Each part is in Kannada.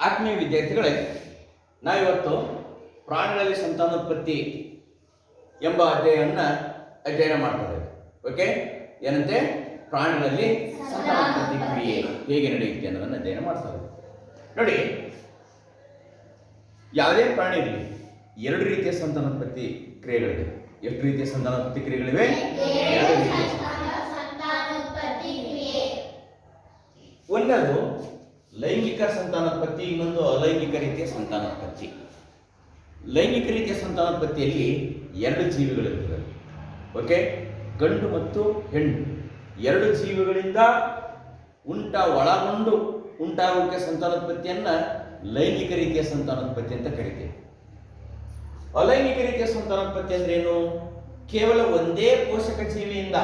ಆತ್ಮೀಯ ವಿದ್ಯಾರ್ಥಿಗಳೇ, ನಾವಿವತ್ತು ಪ್ರಾಣಿಗಳಲ್ಲಿ ಸಂತಾನೋತ್ಪತ್ತಿ ಎಂಬ ಅಧ್ಯಯನ ಮಾಡ್ತೇವೆ. ಓಕೆ, ಏನಂತೆ? ಪ್ರಾಣಿಗಳಲ್ಲಿ ಸಂತಾನೋತ್ಪತ್ತಿ ಕ್ರಿಯೆ ಹೇಗೆ ನಡೆಯುತ್ತೆ ಅನ್ನೋದನ್ನು ಅಧ್ಯಯನ ಮಾಡ್ತೇವೆ. ನೋಡಿ, ಯಾವುದೇ ಪ್ರಾಣಿ ಇರಲಿ, ಎರಡು ರೀತಿಯ ಸಂತಾನೋತ್ಪತ್ತಿ ಕ್ರಿಯೆಗಳಿವೆ. ಎಷ್ಟು ರೀತಿಯ ಸಂತಾನೋತ್ಪತ್ತಿ ಕ್ರಿಯೆಗಳಿವೆ? ಎರಡು ರೀತಿಯ. ಒಂದದು ಲೈಂಗಿಕ ಸಂತಾನೋತ್ಪತ್ತಿ, ಇನ್ನೊಂದು ಅಲೈಂಗಿಕ ರೀತಿಯ ಸಂತಾನೋತ್ಪತ್ತಿ. ಲೈಂಗಿಕ ರೀತಿಯ ಸಂತಾನೋತ್ಪತ್ತಿಯಲ್ಲಿ ಎರಡು ಜೀವಿಗಳಿರ್ತವೆ. ಓಕೆ, ಗಂಡು ಮತ್ತು ಹೆಣ್ಣು ಎರಡು ಜೀವಿಗಳಿಂದ ಒಳಗೊಂಡು ಉಂಟಾಗೋಕೆ ಸಂತಾನೋತ್ಪತ್ತಿಯನ್ನ ಲೈಂಗಿಕ ರೀತಿಯ ಸಂತಾನೋತ್ಪತ್ತಿ ಅಂತ ಕರಿತೀವಿ. ಅಲೈಂಗಿಕ ರೀತಿಯ ಸಂತಾನೋತ್ಪತ್ತಿ ಅಂದ್ರೆ ಏನು? ಕೇವಲ ಒಂದೇ ಪೋಷಕ ಜೀವಿಯಿಂದ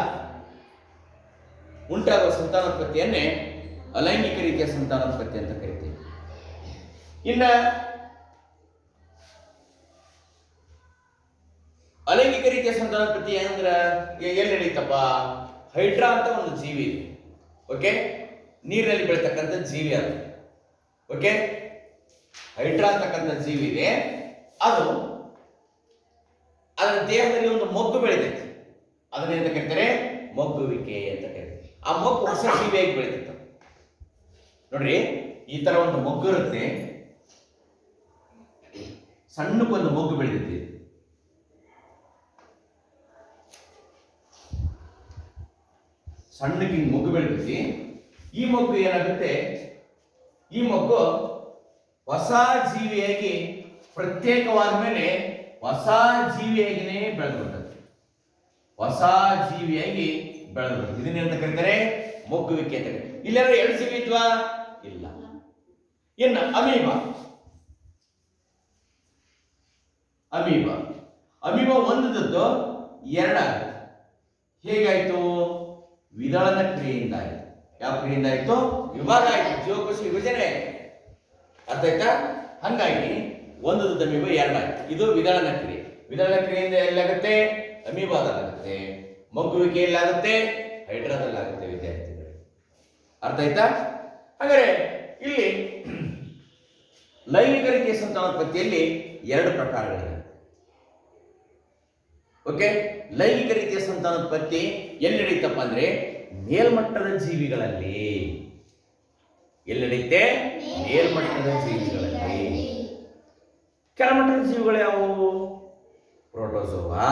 ಉಂಟಾಗುವ ಸಂತಾನೋತ್ಪತ್ತಿಯನ್ನೇ ಅಲೈಂಗಿಕ ರೀತಿಯ ಸಂತಾನೋತ್ಪತ್ತಿ ಅಂತ ಕರಿತೀವಿ. ಇನ್ನ ಅಲೈಂಗಿಕ ರೀತಿಯ ಸಂತಾನೋತ್ಪತ್ತಿ ಏನಂದ್ರ ಎಲ್ಲಿ ನಡೀತಪ್ಪ? ಹೈಡ್ರಾ ಅಂತ ಒಂದು ಜೀವಿ ಇದೆ. ಓಕೆ, ನೀರಿನಲ್ಲಿ ಬೆಳೀತಕ್ಕಂಥ ಜೀವಿ ಅದು. ಓಕೆ, ಹೈಡ್ರಾ ಅಂತಕ್ಕಂಥ ಜೀವಿ ಇದೆ. ಅದು ಅದರ ದೇಹದಲ್ಲಿ ಒಂದು ಮೊಗ್ಗು ಬೆಳೀತೈತಿ. ಅದನ್ನೇಂತ ಕರೀತಾರೆ? ಮೊಗ್ಗುವಿಕೆ ಅಂತ ಕರೀತಾರೆ. ಆ ಮೊಗ್ಗು ಹೊಸ ಜೀವಿಯಾಗಿ ಬೆಳೀತೈತೆ. ನೋಡ್ರಿ, ಈ ತರ ಒಂದು ಮೊಗ್ಗು ಇರುತ್ತೆ, ಸಣ್ಣಕ್ಕೊಂದು ಮೊಗ್ಗು ಬೆಳೆದೈತಿ. ಸಣ್ಣಕ್ಕೆ ಮೊಗ್ಗು ಬೆಳೆದೈತಿ. ಈ ಮೊಗ್ಗು ಏನಾಗುತ್ತೆ? ಈ ಮೊಗ್ಗು ಹೊಸ ಜೀವಿಯಾಗಿ ಪ್ರತ್ಯೇಕವಾದ ಮೇಲೆ ಹೊಸ ಜೀವಿಯಾಗಿನೇ ಬೆಳೆದ್ಬಿಡ್ತದೆ. ಹೊಸ ಜೀವಿಯಾಗಿ ಬೆಳೆದ್ಬಿಡ್ತದೆ. ಇದನ್ನೇಂತ ಕರೀತಾರೆ? ಮೊಗ್ಗುವಿಕೆ ಅಂತ ಕರೀತಾರೆ. ಇಲ್ಲೆಲ್ಲ ಎರಡು ಜೀವಿ ಇದ್ವಾ? ಇಲ್ಲ. ಇನ್ನು ಅಮೀಬಾ ಒಂದದ್ದು ಎರಡಾಗುತ್ತೆ. ಹೇಗಾಯ್ತು? ವಿದಳನ ಕ್ರಿಯೆಯಿಂದ ಆಯ್ತು. ಯಾವ ಕ್ರಿಯೆಯಿಂದ ಆಯ್ತು? ವಿಭಾಗ ಆಯ್ತು, ಜೀವಕೋಶ ವಿಭಜನೆ ಆಯ್ತು. ಅರ್ಥ ಆಯ್ತಾ? ಹಂಗಾಗಿ ಒಂದದ್ದು ಅಮೀಬಾ ಎರಡಾಯ್ತು. ಇದು ವಿದಳನ ಕ್ರಿಯೆ. ವಿದಳನ ಕ್ರಿಯೆಯಿಂದ ಎಲ್ಲಾಗುತ್ತೆ? ಅಮೀಬಾದಲ್ಲಾಗುತ್ತೆ. ಮೊಗ್ಗುವಿಕೆ ಎಲ್ಲಾಗುತ್ತೆ? ಹೈಡ್ರಾದಲ್ಲಾಗುತ್ತೆ. ವಿದ್ಯಾರ್ಥಿಗಳು, ಅರ್ಥ ಆಯ್ತಾ? ಹಾಗಾದ್ರೆ ಇಲ್ಲಿ ಲೈಂಗಿಕ ರೀತಿಯ ಸಂತಾನೋತ್ಪತ್ತಿಯಲ್ಲಿ ಎರಡು ಪ್ರಕಾರಗಳಿವೆ. ಓಕೆ, ಲೈಂಗಿಕ ರೀತಿಯ ಸಂತಾನೋತ್ಪತ್ತಿ ಎಲ್ಲಿ ನಡೀತಪ್ಪ ಅಂದ್ರೆ ಮೇಲ್ಮಟ್ಟದ ಜೀವಿಗಳಲ್ಲಿ. ಎಲ್ಲಿ ನಡೆಯುತ್ತೆ? ಮೇಲ್ಮಟ್ಟದ ಜೀವಿಗಳಲ್ಲಿ. ಕೆಳಮಟ್ಟದ ಜೀವಿಗಳು ಯಾವುವು? ಪ್ರೋಟೋಜೋವಾ,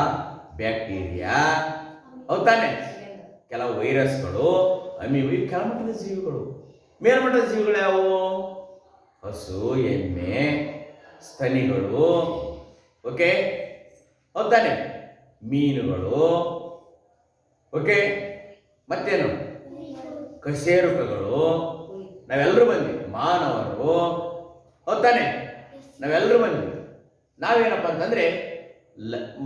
ಬ್ಯಾಕ್ಟೀರಿಯಾ, ಹೌದಾನೆ? ಕೆಲವು ವೈರಸ್ಗಳು, ಅಮೀಬಾ, ಇವು ಕೆಳಮಟ್ಟದ ಜೀವಿಗಳು. ಮೇಲ್ಮಟ್ಟದ ಜೀವಿಗಳು ಯಾವುವು? ಹಸು, ಎಮ್ಮೆ, ಸ್ತನಿಗಳು, ಓಕೆ, ಹೌದಾನೆ? ಮೀನುಗಳು, ಓಕೆ, ಮತ್ತೇನು? ಕಶೇರುಕಗಳು, ನಾವೆಲ್ಲರೂ ಬಂದ್ವಿ. ಮಾನವರು, ಹೌದಾನೆ? ನಾವೆಲ್ಲರೂ ಬಂದ್ವಿ. ನಾವೇನಪ್ಪ ಅಂತಂದ್ರೆ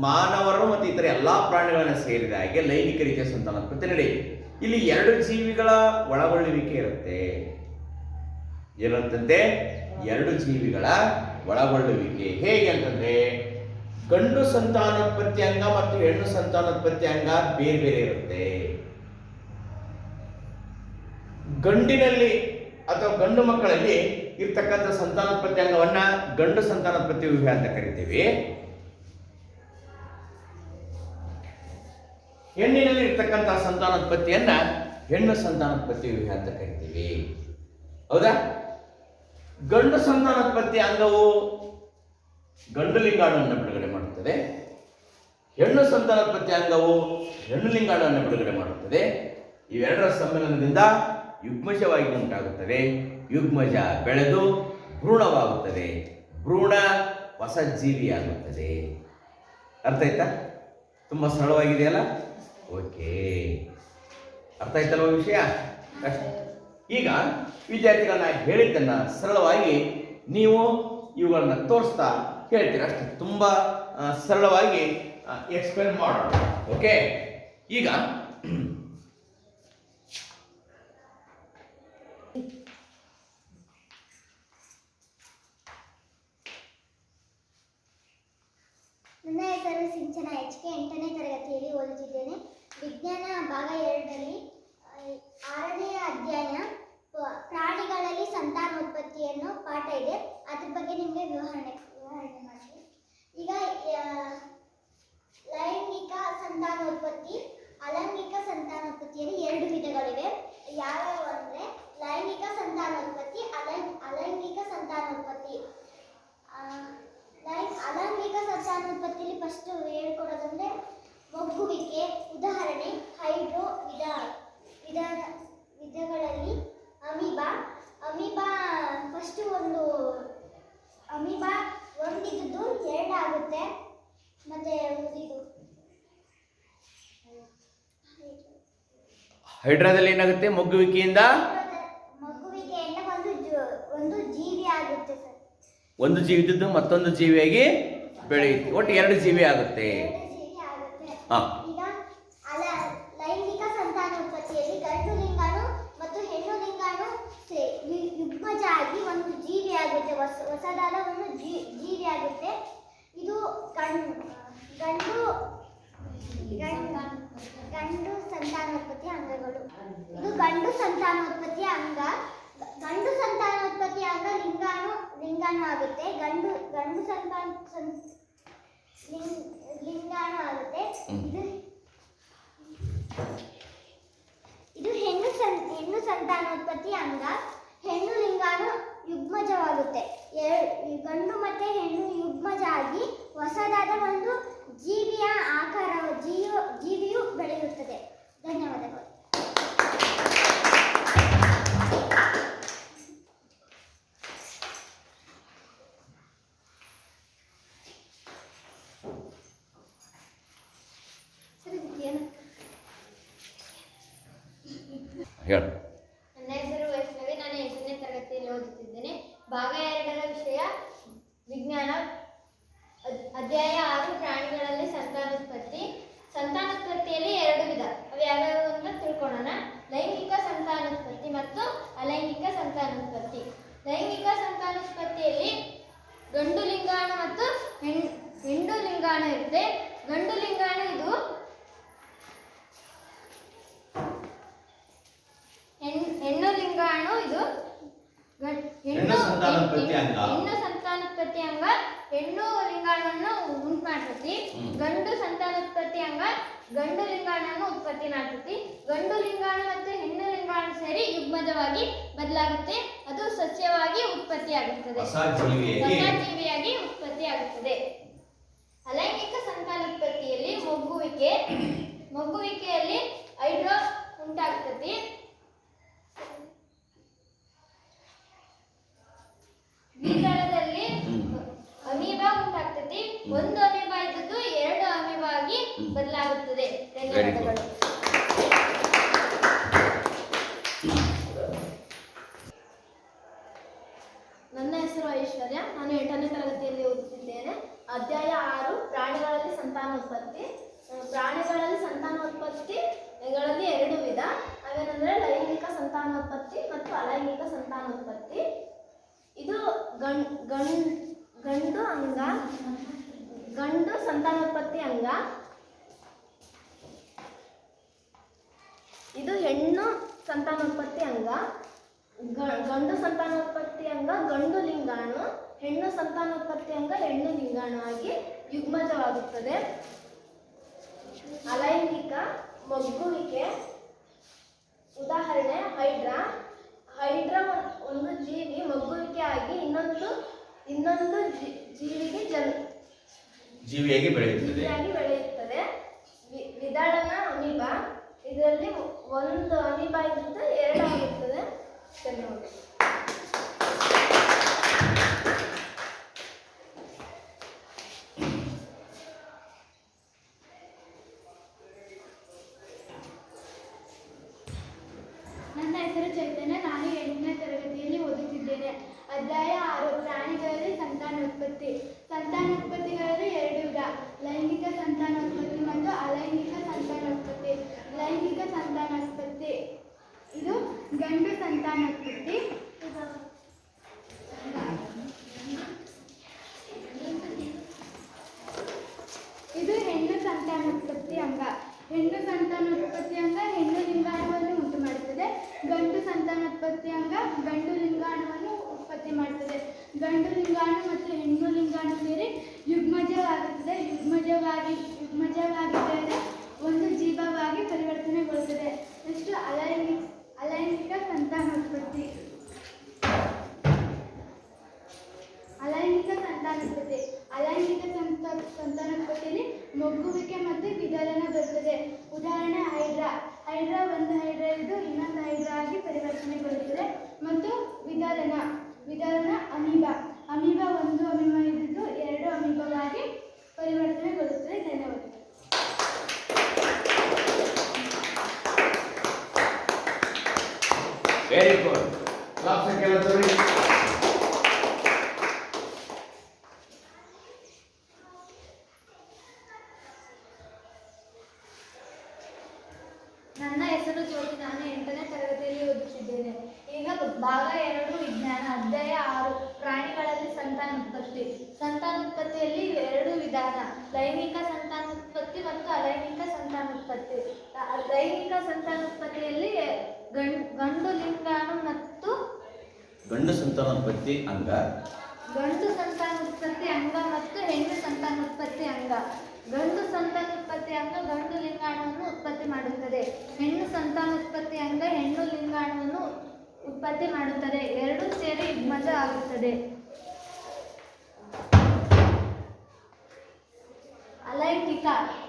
ಮಾನವರು ಮತ್ತು ಇತರ ಎಲ್ಲಾ ಪ್ರಾಣಿಗಳನ್ನ ಸೇರಿದ ಹಾಗೆ ಲೈಂಗಿಕ ರೀತಿಯ ಸಂತಾನೋತ್ಪತ್ತಿ ನಡೆಯುತ್ತೆ. ಇಲ್ಲಿ ಎರಡು ಜೀವಿಗಳ ಒಳಗೊಳ್ಳುವಿಕೆ ಇರುತ್ತೆ. ಏನಂತಂತೆ? ಎರಡು ಜೀವಿಗಳ ಒಳಗೊಳ್ಳುವಿಕೆ. ಹೇಗೆ ಅಂತಂದ್ರೆ ಗಂಡು ಸಂತಾನೋತ್ಪತ್ತಿ ಅಂಗ ಮತ್ತು ಹೆಣ್ಣು ಸಂತಾನೋತ್ಪತ್ತಿ ಅಂಗ ಬೇರೆ ಬೇರೆ ಇರುತ್ತೆ. ಗಂಡಿನಲ್ಲಿ ಅಥವಾ ಗಂಡು ಮಕ್ಕಳಲ್ಲಿ ಇರ್ತಕ್ಕಂಥ ಸಂತಾನೋತ್ಪತ್ತಿ ಅಂಗವನ್ನ ಗಂಡು ಸಂತಾನೋತ್ಪತ್ತಿ ವ್ಯೂಹ ಅಂತ ಕರಿತೀವಿ. ಹೆಣ್ಣಿನಲ್ಲಿ ಇರ್ತಕ್ಕಂಥ ಸಂತಾನೋತ್ಪತ್ತಿಯನ್ನ ಹೆಣ್ಣು ಸಂತಾನೋತ್ಪತ್ತಿ ವ್ಯೂಹ ಅಂತ ಕರಿತೀವಿ. ಹೌದಾ? ಗಂಡು ಸಂತಾನೋತ್ಪತ್ತಿ ಅಂಗವು ಗಂಡು ಲಿಂಗಾಣುವನ್ನು ಬಿಡುಗಡೆ ಮಾಡುತ್ತದೆ. ಹೆಣ್ಣು ಸಂತಾನೋತ್ಪತ್ತಿ ಅಂಗವು ಹೆಣ್ಣು ಲಿಂಗಾಣುವನ್ನು ಬಿಡುಗಡೆ ಮಾಡುತ್ತದೆ. ಇವೆರಡರ ಸಮ್ಮಿಲನದಿಂದ ಯುಗ್ಮಜವಾಗಿ ಉಂಟಾಗುತ್ತದೆ. ಯುಗ್ಮಜ ಬೆಳೆದು ಭ್ರೂಣವಾಗುತ್ತದೆ. ಭ್ರೂಣ ಹೊಸ ಜೀವಿಯಾಗುತ್ತದೆ. ಅರ್ಥ ಆಯ್ತಾ? ತುಂಬಾ ಸರಳವಾಗಿದೆಯಲ್ಲ? ಓಕೆ, ಅರ್ಥ ಆಯ್ತಲ್ವ ವಿಷಯ? ಈಗ ವಿದ್ಯಾರ್ಥಿಗಳನ್ನ ಹೇಳಿದ್ದನ್ನ ಸರಳವಾಗಿ ನೀವು ಇವುಗಳನ್ನ ತೋರಿಸ್ತಾ ಹೇಳ್ತೀರ ಅಷ್ಟೇ. ತುಂಬಾ ಸರಳವಾಗಿ ಎಕ್ಸ್ಪ್ಲೇನ್ ಮಾಡೋಣ. ಓಕೆ, ಈಗ ನನ್ನ ಹೆಸರು ಸಿಂಚನ HK, 8ನೇ ತರಗತಿಯಲ್ಲಿ ಓದುತ್ತಿದ್ದೇನೆ. ವಿಜ್ಞಾನ ಭಾಗ 2ರಲ್ಲಿ 6ನೇ ಅಧ್ಯಾಯ ಪ್ರಾಣಿಗಳಲ್ಲಿ ಸಂತಾನೋತ್ಪತ್ತಿಯನ್ನು ಪಾಠ ಇದೆ. ವಿವರಣೆ ಮಾಡ್ತೀನಿ. ಈಗ ಲೈಂಗಿಕ ಸಂತಾನೋತ್ಪತ್ತಿ, ಅಲೈಂಗಿಕ ಸಂತಾನೋತ್ಪತ್ತಿಯಲ್ಲಿ 2 ವಿಧಗಳಿವೆ. ಯಾವ್ಯಾವ ಅಂದರೆ ಲೈಂಗಿಕ ಸಂತಾನೋತ್ಪತ್ತಿ, ಅಲೈಂಗಿಕ ಸಂತಾನೋತ್ಪತ್ತಿ. ಅಲೈಂಗಿಕ ಸಂತಾನೋತ್ಪತ್ತಿಯಲ್ಲಿ ಫಸ್ಟ್ ಹೇಳ್ಕೊಡೋದಂದ್ರೆ ಮೊಗ್ಗುವಿಕೆ. ಉದಾಹರಣೆ ಹೈಡ್ರೋ ವಿಧಗಳಲ್ಲಿ ಅಮೀಬಾ ಫಸ್ಟ್ ಒಂದು ಅಮೀಬಾ ಒಂದಿದ್ದು 2 ಆಗುತ್ತೆ. ಮತ್ತೆ ಇದು ಹೈಡ್ರಾದಲ್ಲಿ ಏನಾಗುತ್ತೆ? ಮೊಗ್ಗುವಿಕೆಯಿಂದ ಒಂದು ಜೀವಿ ಆಗುತ್ತೆ ಸರ್. ಒಂದು ಜೀವಿ ಇದ್ದದ್ದು ಮತ್ತೊಂದು ಜೀವಿಯಾಗಿ ಬೆಳೆಯುತ್ತೆ. ಒಟ್ಟು 2 ಜೀವಿ ಆಗುತ್ತೆ. ಈಗ ಲೈಂಗಿಕ ಸಂತಾನೋತ್ಪತ್ತಿಯಲ್ಲಿ ಗಂಡು ಲಿಂಗಾಣು ಮತ್ತು ಹೆಣ್ಣು ಲಿಂಗಾಣು ಯುಗ್ಮಜ ಆಗಿ ಒಂದು ಜೀವಿ ಆಗುತ್ತೆ. ಹೊಸದಾದ ಒಂದು ಜೀವಿ ಆಗುತ್ತೆ. ಇದು ಗಂಡು ಸಂತಾನೋತ್ಪತ್ತಿ ಅಂಗಗಳು. ಇದು ಗಂಡು ಸಂತಾನೋತ್ಪತ್ತಿಯ ಅಂಗ. ಗಂಡು ಸಂತಾನೋತ್ಪತ್ತಿಯ ಅಂಗ ಲಿಂಗಾಣು ಆಗುತ್ತೆ. ಗಂಡು ಲಿಂಗಾಣು ಆಗುತ್ತೆ. ಇದು ಹೆಣ್ಣು ಸಂತಾನೋತ್ಪತ್ತಿ ಅಂಗ. ಹೆಣ್ಣು ಲಿಂಗಾಣು ಯುಗ್ಮಜವಾಗುತ್ತೆ. ಗಂಡು ಮತ್ತೆ ಹೆಣ್ಣು ಯುಗ್ಮಜ ಆಗಿ ಹೊಸದಾದ ಒಂದು ಜೀವಿಯ ಆಕಾರ ಜೀವಿಯು ಬೆಳೆಯುತ್ತದೆ. ಧನ್ಯವಾದಗಳು. ಹೇಳು. ನನ್ನ ಹೆಸರು ವೈಷ್ಣವಿ. ನಾನು 8ನೇ ತರಗತಿಯಲ್ಲಿ ಓದುತ್ತಿದ್ದೇನೆ. ಭಾಗ 2ರ ವಿಷಯ ವಿಜ್ಞಾನ. ಅಧ್ಯಾಯ 6 ಪ್ರಾಣಿಗಳಲ್ಲಿ ಸಂತಾನೋತ್ಪತ್ತಿ. ಸಂತಾನೋತ್ಪತ್ತಿಯಲ್ಲಿ 2 ವಿಧ. ಅವು ಯಾವ್ಯಾವು ಅಂತ ತಿಳ್ಕೊಳ್ಳೋಣ. ಲೈಂಗಿಕ ಸಂತಾನೋತ್ಪತ್ತಿ ಮತ್ತು ಅಲೈಂಗಿಕ ಸಂತಾನೋತ್ಪತ್ತಿ. ಲೈಂಗಿಕ ಸಂತಾನೋತ್ಪತ್ತಿಯಲ್ಲಿ ಗಂಡು ಲಿಂಗಾಣು ಮತ್ತು ಹೆಣ್ಣು ಲಿಂಗಾಣು ಇರುತ್ತೆ. ಗಂಡು ಲಿಂಗಾಣು ಇದು ಹೆಣ್ಣು ಲಿಂಗಾಣು ಇದು ಹೆಣ್ಣು ಸಂತಾನೋತ್ಪತ್ತಿ ಅಂಗ ಹೆಣ್ಣು ಲಿಂಗಾಣುವನ್ನು ಉಂಟು ಮಾಡ್ತತಿ. ಗಂಡು ಸಂತಾನೋತ್ಪತ್ತಿ ಅಂಗ ಗಂಡು ಲಿಂಗಾಣುವನ್ನು ಉತ್ಪತ್ತಿ ಮಾಡ್ತತಿ. ಗಂಡು ಲಿಂಗಾಣು ಮತ್ತು ಹೆಣ್ಣು ಲಿಂಗಾಣು ಸೇರಿ ಯುಗ್ಮಜವಾಗಿ ಬದಲಾಗುತ್ತೆ. ಅದು ಸಸ್ಯವಾಗಿ ಉತ್ಪತ್ತಿಯಾಗುತ್ತದೆ. ಹೊಸ ಜೀವಿಯಾಗಿ ಉತ್ಪತ್ತಿಯಾಗುತ್ತದೆ. ಅಲೈಂಗಿಕ ಸಂತಾನೋತ್ಪತ್ತಿಯಲ್ಲಿ ಮೊಗ್ಗುವಿಕೆಯಲ್ಲಿ ಹೈಡ್ರೋ ಉಂಟಾಗ್ತತಿ. ದ್ವಿದಳದಲ್ಲಿ ಅಮೀಬಾ ಉಂಟಾಗ್ತತಿ. ಒಂದು ಅಮೀಬಾ ಇದ್ದದ್ದು 2 ಅಮೀಬಾ ಆಗಿ ಬದಲಾಗುತ್ತದೆ. ಧನ್ಯವಾದಗಳು. ನನ್ನ ಹೆಸರು ಐಶ್ವರ್ಯ. ನಾನು 8ನೇ ತರಗತಿಯಲ್ಲಿ ಓದುತ್ತಿದ್ದೇನೆ. ಅಧ್ಯಾಯ 6 ಪ್ರಾಣಿಗಳಲ್ಲಿ ಸಂತಾನೋತ್ಪತ್ತಿ. ಪ್ರಾಣಿಗಳಲ್ಲಿ ಸಂತಾನೋತ್ಪತ್ತಿಗಳಲ್ಲಿ 2 ವಿಧ. ಅವೇನೆಂದರೆ ಲೈಂಗಿಕ ಸಂತಾನೋತ್ಪತ್ತಿ ಮತ್ತು ಅಲೈಂಗಿಕ ಸಂತಾನೋತ್ಪತ್ತಿ. ಇದು ಗಂಡು ಸಂತಾನೋತ್ಪತ್ತಿ ಅಂಗ. ಇದು ಹೆಣ್ಣು ಸಂತಾನೋತ್ಪತ್ತಿ ಅಂಗ. ಗಂಡು ಸಂತಾನೋತ್ಪತ್ತಿ ಅಂಗ ಗಂಡು ಲಿಂಗಾಣು, ಹೆಣ್ಣು ಸಂತಾನೋತ್ಪತ್ತಿ ಅಂಗ ಹೆಣ್ಣು ಲಿಂಗಾಣು ಆಗಿ ಯುಗ್ಮಜವಾಗುತ್ತದೆ. ಅಲೈಂಗಿಕ ಮೊಗ್ಗುವಿಕೆ. ಉದಾಹರಣೆ ಹೈಡ್ರಾ ಒಂದು ಜೀವಿ ಮೊಗ್ಗುವಿಕೆ ಆಗಿ ಇನ್ನೊಂದು ಜೀವಿಯಾಗಿ ಬೆಳೆಯುತ್ತದೆ. ವಿದಳನ ಅಮೀಬಾ. ಇದರಲ್ಲಿ ಒಂದು ಅಮೀಬಾ ಇದ್ದರೆ 2 ಆಗುತ್ತದೆ. ಧನ್ಯವಾದ. ನನ್ನ ಹೆಸರು ಚೈತನ್ಯ. ನಾನು 8ನೇ ತರಗತಿಯಲ್ಲಿ ಓದುತ್ತಿದ್ದೇನೆ. ಅಧ್ಯಾಯ 6 ಪ್ರಾಣಿಗಳಲ್ಲಿ ಸಂತಾನೋತ್ಪತ್ತಿ. ಸಂತಾನೋತ್ಪತ್ತಿಗಳಲ್ಲಿ 2 ವಿಧ. ಲೈಂಗಿಕ ಸಂತಾನೋತ್ಪತ್ತಿ ಮತ್ತು ಅಲೈಂಗಿಕ ಸಂತಾನೋತ್ಪತ್ತಿ. ಲೈಂಗಿಕ ಸಂತಾನೋತ್ಪತ್ತಿ ಇದು ಗಂಡು ಸಂತಾನೋತ್ಪತ್ತಿ. ಇದು ಹೆಣ್ಣು ಸಂತಾನೋತ್ಪತ್ತಿ ಅಂಗ. ಹೆಣ್ಣು ಸಂತಾನೋತ್ಪತ್ತಿ ಅಂಗ ಹೆಣ್ಣು ಲಿಂಗಾಣುವನ್ನು ಉಂಟು ಮಾಡುತ್ತದೆ. ಗಂಡು ಸಂತಾನೋತ್ಪತ್ತಿ ಅಂಗ ಗಂಡು ಲಿಂಗಾಣುವನ್ನು ಉತ್ಪತ್ತಿ ಉತ್ಪತ್ತಿ ಮಾಡ್ತದೆ. ಗಂಡು ಲಿಂಗಾಣು ಮತ್ತು ಹೆಣ್ಣು ಲಿಂಗಾಣು ಸೇರಿ ಯುಗ್ಮಜವಾಗುತ್ತದೆ. ಯುಗ್ಮಜವಾಗಿ ಬೇರೆ ಒಂದು ಜೀವವಾಗಿ ಪರಿವರ್ತನೆಗೊಳ್ಳುತ್ತದೆ. ನೆಕ್ಸ್ಟ್ ಅಲೈಂಗಿಕ ಸಂತಾನೋತ್ಪತ್ತಿ. ಅಲೈಂಗಿಕ ಸಂತಾನೋತ್ಪತ್ತಿಯಲ್ಲಿ ಮೊಗ್ಗುವಿಕೆ ಮತ್ತು ವಿದಳನ ಬರುತ್ತದೆ. ಉದಾಹರಣೆ ಹೈಡ್ರಾ ಒಂದು ಹೈಡ್ರಾ ಇದ್ದು ಇನ್ನೊಂದು ಹೈಡ್ರಾ ಆಗಿ ಪರಿವರ್ತನೆಗೊಳ್ಳುತ್ತದೆ. ಮತ್ತು ವಿದಳನ ಅಮೀಬಾ ಒಂದು ಅಮೀಬಾ ಇದ್ದು ಎರಡು ಅಮೀಬಾವಾಗಿ ಪರಿವರ್ತನೆಗೊಳ್ಳುತ್ತದೆ. ಧನ್ಯವಾದಗಳು. Very good. ಕ್ಲಾಸ್ ಕೇಳುತ್ತೀರಿ? ನನ್ನ ಹೆಸರು ಜ್ಯೋತಿ. ನಾನು 8ನೇ ತರಗತಿಯಲ್ಲಿ ಓದುತ್ತಿದ್ದೇನೆ. ಈಗ ಭಾಗ 2 ವಿಜ್ಞಾನ ಅಧ್ಯಾಯ 6 ಪ್ರಾಣಿಗಳಲ್ಲಿ ಸಂತಾನೋತ್ಪತ್ತಿ. ಸಂತಾನೋತ್ಪತ್ತಿಯಲ್ಲಿ 2 ವಿಧಾನ: ಲೈಂಗಿಕ ಸಂತಾನೋತ್ಪತ್ತಿ ಮತ್ತು ಅಲೈಂಗಿಕ ಸಂತಾನೋತ್ಪತ್ತಿ. ಲೈಂಗಿಕ ಸಂತಾನೋತ್ಪತ್ತಿಯಲ್ಲಿ ಗಂಡು ಲಿಂಗಾಣು ಮತ್ತು ಗಂಡು ಸಂತಾನೋತ್ಪತ್ತಿ ಅಂಗ ಮತ್ತು ಹೆಣ್ಣು ಸಂತಾನೋತ್ಪತ್ತಿ ಅಂಗ. ಗಂಡು ಸಂತಾನೋತ್ಪತ್ತಿ ಅಂಗ ಗಂಡು ಲಿಂಗಾಣುವನ್ನು ಉತ್ಪತ್ತಿ ಮಾಡುತ್ತದೆ. ಹೆಣ್ಣು ಸಂತಾನೋತ್ಪತ್ತಿ ಅಂಗ ಹೆಣ್ಣು ಲಿಂಗಾಣುವನ್ನು ಉತ್ಪತ್ತಿ ಮಾಡುತ್ತದೆ. ಎರಡೂ ಸೇರಿ ಯುಗ್ಮಜ ಆಗುತ್ತದೆ.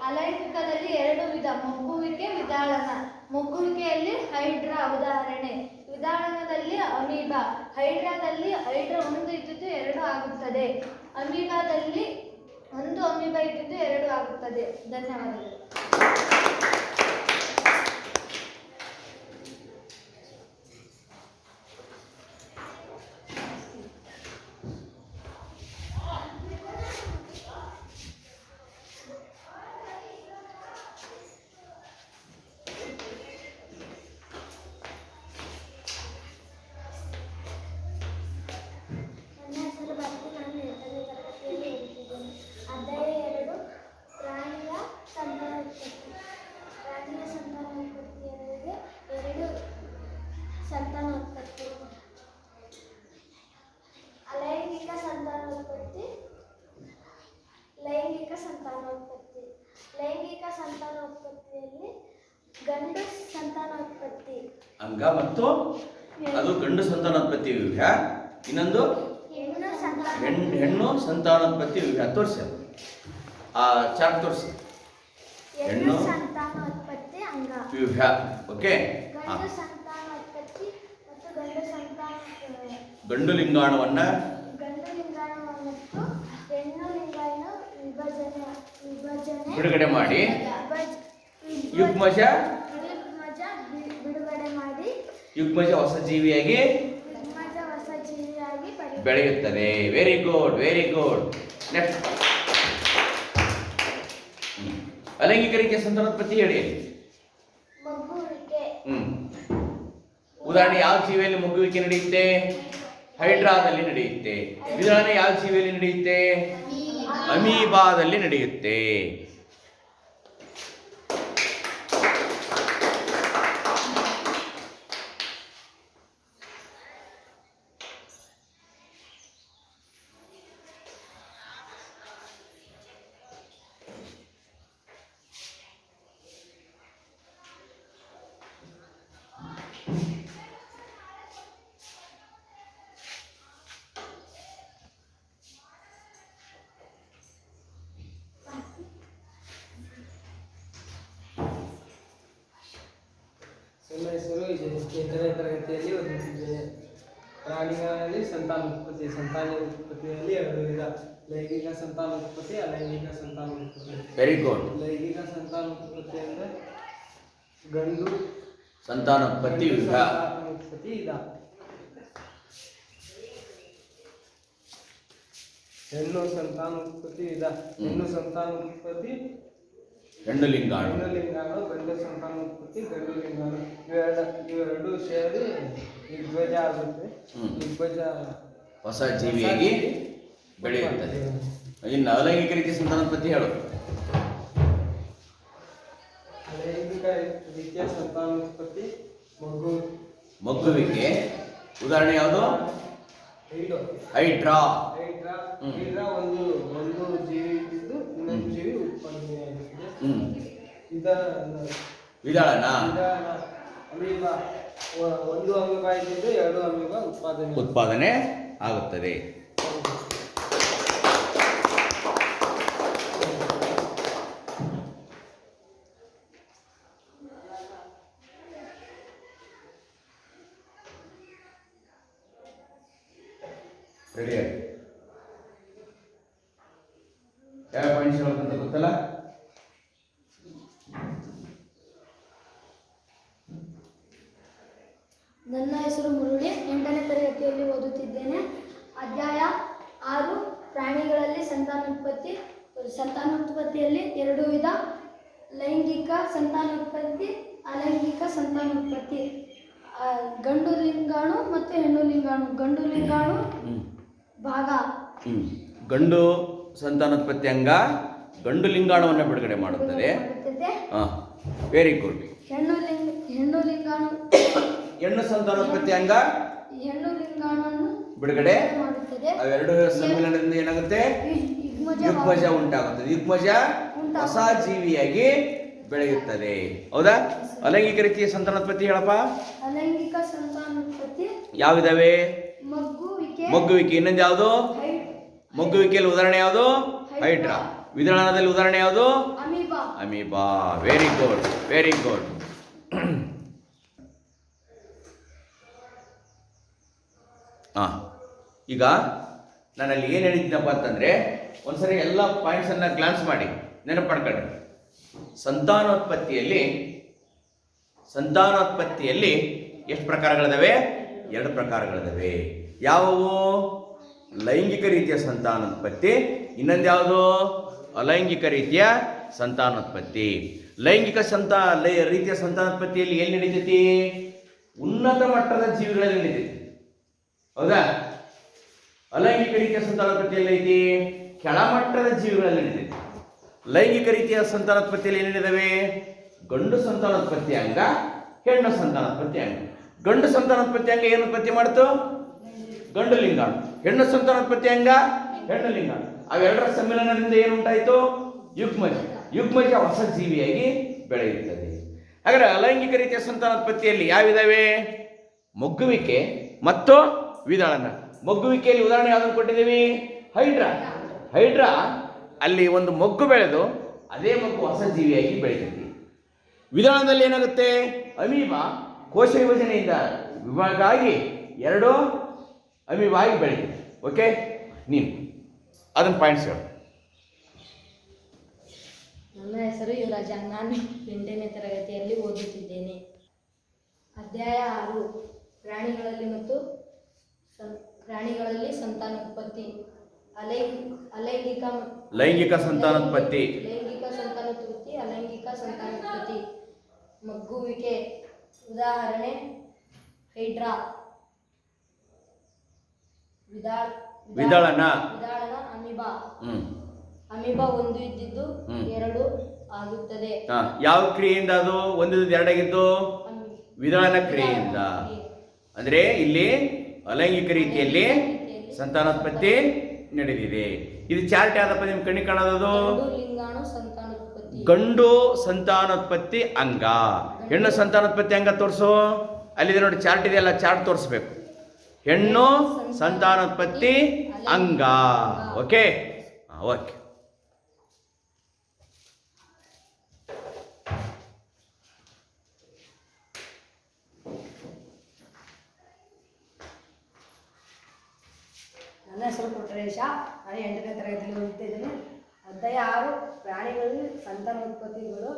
ಅಲೈಂಗಿಕದಲ್ಲಿ 2 ವಿಧ: ಮೊಗ್ಗುವಿಕೆ, ವಿದಾಳನ. ಮೊಗ್ಗುವಿಕೆಯಲ್ಲಿ ಹೈಡ್ರಾ ಉದಾಹರಣೆ. ವಿದಾಳನದಲ್ಲಿ ಅಮೀಬಾ. ಹೈಡ್ರಾದಲ್ಲಿ ಹೈಡ್ರಾ ಒಂದು ಇದ್ದಿದ್ದು 2 ಆಗುತ್ತದೆ. ಅಮೀಬಾದಲ್ಲಿ ಒಂದು ಅಮೀಬಾ ಇದ್ದಿದ್ದು 2 ಆಗುತ್ತದೆ. ಧನ್ಯವಾದಗಳು. ನನ್ನ ಹೆಸರು ಭಕ್ತಿ. ನಾನು 8ನೇ ತರಗತಿಯಲ್ಲಿ ಓದುತ್ತಿದ್ದೇನೆ. ಅಧ್ಯಾಯ 2 ಪ್ರಾಣಿಯ ಸಂತಾನೋತ್ಪತ್ತಿ. ಪ್ರಾಣಿಯ ಸಂತಾನೋತ್ಪತ್ತಿಯಲ್ಲಿ 2 ಸಂತಾನೋತ್ಪತ್ತಿ: ಅಲೈಂಗಿಕ ಸಂತಾನೋತ್ಪತ್ತಿ, ಲೈಂಗಿಕ ಸಂತಾನೋತ್ಪತ್ತಿ. ಲೈಂಗಿಕ ಸಂತಾನೋತ್ಪತ್ತಿಯಲ್ಲಿ ಗಂಡು ಸಂತಾನೋತ್ಪತ್ತಿ ಅಂಗ ಮತ್ತು ಅದು ಗಂಡು ಸಂತಾನೋತ್ಪತ್ತಿ ವಿಭ್ಯ. ಇನ್ನೊಂದು ಹೆಣ್ಣು ಸಂತಾನೋತ್ಪತ್ತಿ ವಿಭ್ಯ. ತೋರಿಸಿ ಆ ಚಾರ್ಟ್ ತೋರಿಸಿ. ಹೆಣ್ಣು ಸಂತಾನೋತ್ಪತ್ತಿ ಅಂಗ, ವಿಭ್ಯ. ಓಕೆ. ಗಂಡು ಸಂತಾನೋತ್ಪತ್ತಿ ಮತ್ತು ಗಂಡು ಲಿಂಗಾಣುವನ್ನ ಗಂಡು ಲಿಂಗಾಣು ಮತ್ತು ಹೆಣ್ಣು ಲಿಂಗಾಣು ವಿಭಜನೆ ಬಿಡುಗಡೆ ಮಾಡಿ ಯುಗ್ಮಜ ಬಿಡುಗಡೆ ಮಾಡಿ ಯುಗ್ಮಜ ಹೊಸ ಜೀವಿಯಾಗಿ ಹೊಸ ಜೀವಿಯಾಗಿ ಬೆಳೆಯುತ್ತದೆ. Very good, very good. Next ಅಲೈಂಗಿಕ ರೀತಿಯ ಸಂತಾನೋತ್ಪತ್ತಿ ಹೇಳಿ. ಮಗುವಿಕೆ. ಉದಾಹರಣೆ ಯಾವ ಜೀವಿಯಲ್ಲಿ ಮಗುವಿಕೆ ನಡೆಯುತ್ತೆ? ಹೈಡ್ರಾದಲ್ಲಿ ನಡೆಯುತ್ತೆ. ವಿಧಾನ ಯಾವ ಜೀವಿಯಲ್ಲಿ ನಡೆಯುತ್ತೆ? ಅಮೀಬಾದಲ್ಲಿ ನಡೆಯುತ್ತೆ. ನನ್ನ ಹೆಸರು 8ನೇ ತರಗತಿಯಲ್ಲಿ ಓದುತ್ತಿದ್ದೇನೆ. ಪ್ರಾಣಿಗಳಲ್ಲಿ ಸಂತಾನೋತ್ಪತ್ತಿಯಲ್ಲಿ 2 ವಿಧ: ಲೈಂಗಿಕ ಸಂತಾನೋತ್ಪತ್ತಿ, ಅಲೈಂಗಿಕ ಸಂತಾನೋತ್ಪತ್ತಿ. Very good. ಲೈಂಗಿಕ ಸಂತಾನೋತ್ಪತ್ತಿ ಅಂದರೆ ಗಂಡು ಸಂತಾನೋತ್ಪತ್ತಿ ವಿಧ. ಹೆಣ್ಣು ಸಂತಾನೋತ್ಪತ್ತಿ ವಿಧ. ಹೆಣ್ಣು ಸಂತಾನೋತ್ಪತ್ತಿ ಹೆಣ್ಣು ಲಿಂಗಾಣು. ಗಂಡು ಸಂತಾನೋತ್ಪತ್ತಿ ಗಂಡು ಲಿಂಗಾಣು. ಇವೆರಡು ಸೇರಿ ಯುಗ್ಮಜ ಆಗುತ್ತೆ. ಯುಗ್ಮಜ ಹೊಸ ಜೀವಿಯಾಗಿ ಬೆಳೆಯುತ್ತದೆ. ಇನ್ನು ಅಲೈಂಗಿಕ ರೀತಿಯ ಸಂತಾನೋತ್ಪತ್ತಿ ಹೇಳು. ಅಲೈಂಗಿಕ ರೀತಿಯ ಸಂತಾನೋತ್ಪತ್ತಿ ಮಗುವಿಕೆ. ಉದಾಹರಣೆ ಯಾವುದು? Hydra hydra. ಹೈಡ್ರಾ ಹ್ಮ್. ಹೈಡ್ರಾ ಒಂದು ಜೀವಿ ಇದ್ದು ಇನ್ನೊಂದು ಜೀವಿ ಉತ್ಪಾದನೆಯಾಗುತ್ತದೆ. ವಿದಳನ ಅಮೀಬಾ ಒಂದು ಅಮೀಬಾ ಇದ್ದಿದ್ದು ಎರಡು ಅಮೀಬಾ ಉತ್ಪಾದನೆ ಆಗುತ್ತದೆ. ರೆಡಿ ಆಗಿ ಯಾವ ಪಾಯಿಂಟ್ಸ್ ಹೇಳ್ಬೇಕಂತ ಗೊತ್ತಲ್ಲ? ನನ್ನ ಹೆಸರು ಮುರುಳಿ, 8ನೇ ತರಗತಿಯಲ್ಲಿ ಓದುತ್ತಿದ್ದೇನೆ. ಅಧ್ಯಾಯ 6 ಪ್ರಾಣಿಗಳಲ್ಲಿ ಸಂತಾನೋತ್ಪತ್ತಿಯಲ್ಲಿ 2 ವಿಧ: ಲೈಂಗಿಕ ಸಂತಾನೋತ್ಪತ್ತಿ, ಅಲೈಂಗಿಕ ಸಂತಾನೋತ್ಪತ್ತಿ. ಗಂಡು ಲಿಂಗಾಣು ಮತ್ತು ಹೆಣ್ಣು ಲಿಂಗಾಣು. ಗಂಡು ಲಿಂಗಾಣು ಭಾಗ. ಗಂಡು ಸಂತಾನೋತ್ಪತ್ತಿ ಅಂಗ ಗಂಡು ಲಿಂಗಾಣುವನ್ನು ಬಿಡುಗಡೆ ಮಾಡುತ್ತದೆ. Very good. ಹೆಣ್ಣು ಲಿಂಗಾಣು ಹೆಣ್ಣು ಸಂತಾನೋತ್ಪತ್ತಿ ಅಂಗ ಹೆಣ್ಣು ಲಿಂಗಾಣುವನ್ನು ಬಿಡುಗಡೆ ಮಾಡುತ್ತದೆ. ಅವೆರಡು ಸಮ್ಮಿಲನದಿಂದ ಏನಾಗುತ್ತೆ? ಯುಗ್ಮಜ ಉಂಟಾಗುತ್ತದೆ. ಯುಗ್ಮಜ ಹೊಸ ಜೀವಿಯಾಗಿ ಬೆಳೆಯುತ್ತದೆ. ಹೌದಾ? ಅಲೈಂಗಿಕ ರೀತಿಯ ಸಂತಾನೋತ್ಪತ್ತಿ ಹೇಳಪ್ಪ. ಅಲೈಂಗಿಕ ಸಂತಾನೋತ್ಪತ್ತಿ ಯಾವಿದಾವೆ? ಮಗ್ಗುವಿಕೆ. ಇನ್ನೊಂದು ಯಾವುದು? ಮಗ್ಗುವಿಕೆಯಲ್ಲಿ ಉದಾಹರಣೆ ಯಾವುದು? ಹೈಡ್ರಾ. ವಿದಳನದಲ್ಲಿ ಉದಾಹರಣೆ ಯಾವುದು? Amoeba. Very good, very good. ಈಗ ನಾನಲ್ಲಿ ಏನು ಹೇಳಿದ್ದೀನಪ್ಪ ಅಂತಂದರೆ, ಒಂದ್ಸರಿ ಎಲ್ಲ ಪಾಯಿಂಟ್ಸನ್ನು ಗ್ಲಾನ್ಸ್ ಮಾಡಿ ನೆನಪು ಮಾಡ್ಕೊಳ್ಳಿ. ಸಂತಾನೋತ್ಪತ್ತಿಯಲ್ಲಿ ಎಷ್ಟು ಪ್ರಕಾರಗಳಿದಾವೆ? 2 ಪ್ರಕಾರಗಳಿದಾವೆ. ಯಾವುವು? ಲೈಂಗಿಕ ರೀತಿಯ ಸಂತಾನೋತ್ಪತ್ತಿ, ಇನ್ನೊಂದು ಯಾವುದು? ಅಲೈಂಗಿಕ ರೀತಿಯ ಸಂತಾನೋತ್ಪತ್ತಿ. ಲೈಂಗಿಕ ರೀತಿಯ ಸಂತಾನೋತ್ಪತ್ತಿಯಲ್ಲಿ ಎಲ್ಲಿ ನಡೀತೈತಿ? ಉನ್ನತ ಮಟ್ಟದ ಜೀವಿಗಳಲ್ಲಿ ನಡೀತೈತಿ. ಹೌದಾ? ಅಲೈಂಗಿಕ ರೀತಿಯ ಸಂತಾನೋತ್ಪತ್ತಿಯಲ್ಲಿ ಐತಿ ಕೆಳಮಟ್ಟದ ಜೀವಿಗಳಲ್ಲಿ ನಡೀತೈತಿ. ಲೈಂಗಿಕ ರೀತಿಯ ಸಂತಾನೋತ್ಪತ್ತಿಯಲ್ಲಿ ಏನಿದಾವೆ? ಗಂಡು ಸಂತಾನೋತ್ಪತ್ತಿ ಅಂಗ, ಹೆಣ್ಣು ಸಂತಾನೋತ್ಪತ್ತಿ ಅಂಗ. ಗಂಡು ಸಂತಾನೋತ್ಪತ್ತಿ ಅಂಗ ಏನು ಉತ್ಪತ್ತಿ ಮಾಡ್ತು? ಗಂಡು ಲಿಂಗಾಣು. ಹೆಣ್ಣು ಸಂತಾನೋತ್ಪತ್ತಿ ಅಂಗ ಹೆಣ್ಣು ಲಿಂಗಾಣು. ಅವೆರಡರ ಸಮ್ಮಿಲನದಿಂದ ಏನುಂಟಾಯಿತು? ಯುಗ್ಮಜ ಹೊಸ ಜೀವಿಯಾಗಿ ಬೆಳೆಯುತ್ತದೆ. ಹಾಗಾದರೆ ಅಲೈಂಗಿಕ ರೀತಿಯ ಸಂತಾನೋತ್ಪತ್ತಿಯಲ್ಲಿ ಯಾವಿದಾವೆ? ಮೊಗ್ಗುವಿಕೆ ಮತ್ತು ವಿದಳನ. ಮೊಗ್ಗುವಿಕೆಯಲ್ಲಿ ಉದಾಹರಣೆ ಯಾವುದನ್ನು ಕೊಟ್ಟಿದ್ದೀವಿ? ಹೈಡ್ರಾ. ಅಲ್ಲಿ ಒಂದು ಮೊಗ್ಗು ಬೆಳೆದು ಅದೇ ಮೊಗ್ಗು ಹೊಸ ಜೀವಿಯಾಗಿ ಬೆಳೀತೈತಿ. ವಿದಳನದಲ್ಲಿ ಏನಾಗುತ್ತೆ? ಅಮೀಬಾ ಕೋಶ ವಿಭಜನೆಯಿಂದ ವಿಭಾಗ ಆಗಿ 2 ಅಮೀಬಾ ಆಗಿ ಬೆಳೀತೈತಿ. ಓಕೆ, ನೀನು ಅದನ್ನು ಪಾಯಿಂಟ್ಸ್ ಹೇಳು. ನನ್ನ ಹೆಸರು ಯುವರಾಜ, ನಾನು 8ನೇ ತರಗತಿಯಲ್ಲಿ ಓದುತ್ತಿದ್ದೇನೆ. ಅಧ್ಯಾಯ 6 ಪ್ರಾಣಿಗಳಲ್ಲಿ ಸಂತಾನೋತ್ಪತ್ತಿ. ಲೈಂಗಿಕ ಸಂತಾನೋತ್ಪತ್ತಿ, ಅಲೈಂಗಿಕ ಸಂತಾನೋತ್ಪತ್ತಿ. ಮಗ್ಗುವಿಕೆ. ಉದಾಹರಣೆ: ಹೈಡ್ರಾ. ವಿದಳನ ಅಮೀಬಾ ಒಂದು ಇದ್ದಿದ್ದು 2 ಆಗುತ್ತದೆ. ಯಾವ ಕ್ರಿಯೆಯಿಂದ ಅದು ಒಂದಿದ್ದು 2 ಆಗಿದ್ದು? ವಿದಳನ ಕ್ರಿಯೆಯಿಂದ. ಅಂದ್ರೆ ಇಲ್ಲಿ ಅಲೈಂಗಿಕ ರೀತಿಯಲ್ಲಿ ಸಂತಾನೋತ್ಪತ್ತಿ ನಡೆದಿದೆ. ಇದು ಚಾರ್ಟ್ ಯಾವ್ದಪ್ಪ ನಿಮ್ ಕಣ್ಣಿಗೆ ಕಾಣೋದು? ಗಂಡು ಸಂತಾನೋತ್ಪತ್ತಿ ಅಂಗ. ಹೆಣ್ಣು ಸಂತಾನೋತ್ಪತ್ತಿ ಅಂಗ ತೋರಿಸು. ಅಲ್ಲಿದೆ ನೋಡಿ, ಚಾರ್ಟ್ ಇದೆಯಲ್ಲ, ಚಾರ್ಟ್ ತೋರಿಸ್ಬೇಕು. ಹೆಣ್ಣು ಸಂತಾನೋತ್ಪತ್ತಿ ಅಂಗ. Okay, okay. ನನ್ನ ಹೆಸರು ಪುಟ್ಟರೇಶ, ನಾನು 8ನೇ ತರಗತಿಯಲ್ಲಿ ಓದುತ್ತಿದ್ದೇನೆ. ಅಧ್ಯಾಯ 6 ಪ್ರಾಣಿಗಳಲ್ಲಿ ಸಂತಾನೋತ್ಪತ್ತಿಗಳು.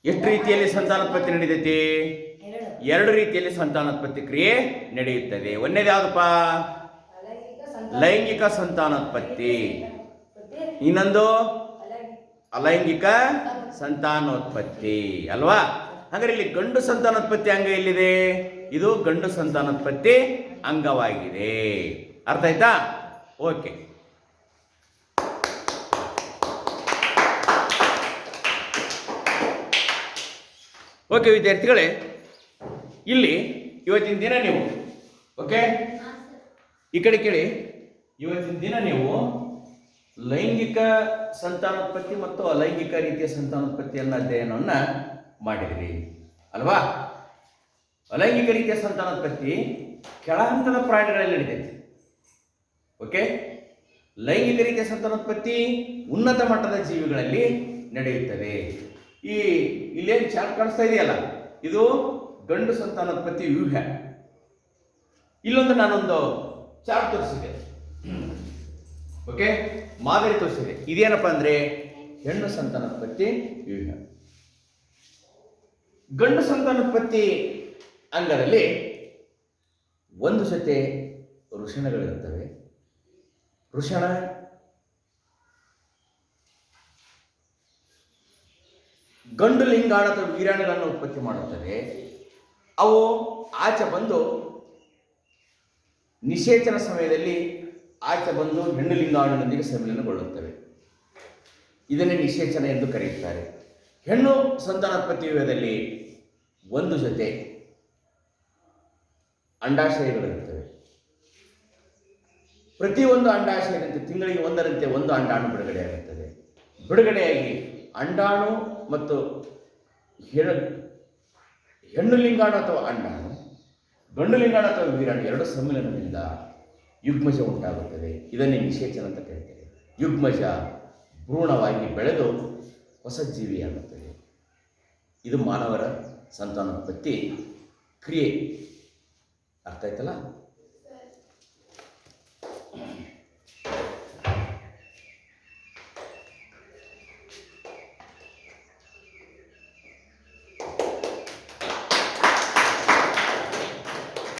ಎಷ್ಟು ರೀತಿಯಲ್ಲಿ ಸಂತಾನೋತ್ಪತ್ತಿ ನಡೀತೈತಿ? 2 ರೀತಿಯಲ್ಲಿ ಸಂತಾನೋತ್ಪತ್ತಿ ಕ್ರಿಯೆ ನಡೆಯುತ್ತದೆ. ಒಂದೇದು ಯಾವುದಪ್ಪ? ಲೈಂಗಿಕ ಸಂತಾನೋತ್ಪತ್ತಿ. ಇನ್ನೊಂದು ಅಲೈಂಗಿಕ ಸಂತಾನೋತ್ಪತ್ತಿ ಅಲ್ವಾ? ಹಾಗಾದ್ರೆ ಇಲ್ಲಿ ಗಂಡು ಸಂತಾನೋತ್ಪತ್ತಿ ಅಂಗ ಎಲ್ಲಿದೆ? ಇದು ಗಂಡು ಸಂತಾನೋತ್ಪತ್ತಿ ಅಂಗವಾಗಿದೆ. ಅರ್ಥ ಆಯ್ತಾ? ಓಕೆ. ಓಕೆ ವಿದ್ಯಾರ್ಥಿಗಳೇ, ಇಲ್ಲಿ ಇವತ್ತಿನ ದಿನ ನೀವು ಓಕೆ, ಈ ಕಡೆ ಕೇಳಿ. ಇವತ್ತಿನ ದಿನ ನೀವು ಲೈಂಗಿಕ ಸಂತಾನೋತ್ಪತ್ತಿ ಮತ್ತು ಅಲೈಂಗಿಕ ರೀತಿಯ ಸಂತಾನೋತ್ಪತ್ತಿಯನ್ನ ಅಧ್ಯಯನವನ್ನ ಮಾಡಿದಿರಿ ಅಲ್ವಾ? ಅಲೈಂಗಿಕ ರೀತಿಯ ಸಂತಾನೋತ್ಪತ್ತಿ ಕೆಳ ಹಂತದ ಪ್ರಾಣಿಗಳಲ್ಲಿ ನಡೀತೈತಿ. ಓಕೆ, ಲೈಂಗಿಕ ರೀತಿಯ ಸಂತಾನೋತ್ಪತ್ತಿ ಉನ್ನತ ಮಟ್ಟದ ಜೀವಿಗಳಲ್ಲಿ ನಡೆಯುತ್ತದೆ. ಇಲ್ಲೇನು ಚಾರ್ಟ್ ಕಾಣಿಸ್ತಾ ಇದೆಯಲ್ಲ, ಇದು ಗಂಡು ಸಂತಾನೋತ್ಪತ್ತಿ ವ್ಯೂಹ. ಇಲ್ಲೊಂದು ನಾನೊಂದು ಚಾರ್ಟ್ ತೋರಿಸಿದೆ. ಓಕೆ, ಮಾದರಿ ತೋರಿಸಿದೆ. ಇದೇನಪ್ಪ ಅಂದ್ರೆ ಹೆಣ್ಣು ಸಂತಾನೋತ್ಪತ್ತಿ ವ್ಯೂಹ. ಗಂಡು ಸಂತಾನೋತ್ಪತ್ತಿ ಅಂಗದಲ್ಲಿ ಒಂದು ಜೊತೆ ವೃಷಣಗಳಿರುತ್ತವೆ. ವೃಷಣ ಗಂಡು ಲಿಂಗಾಣು ಅಥವಾ ವೀರ್ಯಾಣುಗಳನ್ನು ಉತ್ಪತ್ತಿ ಮಾಡುತ್ತದೆ. ಅವು ಆಚೆ ಬಂದು ನಿಷೇಚನ ಸಮಯದಲ್ಲಿ ಆಚೆ ಬಂದು ಹೆಣ್ಣು ಲಿಂಗಾಣುವಿನೊಂದಿಗೆ ಸಮ್ಮಿಲನಗೊಳ್ಳುತ್ತವೆ. ಇದನ್ನೇ ನಿಷೇಚನ ಎಂದು ಕರೆಯುತ್ತಾರೆ. ಹೆಣ್ಣು ಸಂತಾನೋತ್ಪತ್ತಿ ವ್ಯೂಹದಲ್ಲಿ ಒಂದು ಜೊತೆ ಅಂಡಾಶಯಗಳಿರುತ್ತವೆ. ಪ್ರತಿಯೊಂದು ಅಂಡಾಶಯದಂತೆ ತಿಂಗಳಿಗೆ ಒಂದರಂತೆ ಒಂದು ಅಂಡಾಣು ಬಿಡುಗಡೆಯಾಗುತ್ತದೆ. ಬಿಡುಗಡೆಯಾಗಿ ಅಂಡಾಣು ಮತ್ತು ಹೆಣ್ಣು ಲಿಂಗಾಣು ಅಥವಾ ಅಂಡಾಣು, ಗಂಡು ಲಿಂಗಾಣು ಅಥವಾ ವೀರ್ಯಾಣು ಎರಡು ಸಮ್ಮಿಲನದಿಂದ ಯುಗ್ಮಜ ಉಂಟಾಗುತ್ತದೆ. ಇದನ್ನೇ ನಿಷೇಚನ ಅಂತ ಕರೀತಾರೆ. ಯುಗ್ಮಜ ಭ್ರೂಣವಾಗಿ ಬೆಳೆದು ಹೊಸ ಜೀವಿಯಾಗುತ್ತದೆ. ಇದು ಮಾನವರ ಸಂತಾನೋತ್ಪತ್ತಿ ಕ್ರಿಯೆ. ಅರ್ಥ ಆಯ್ತಲ್ಲ?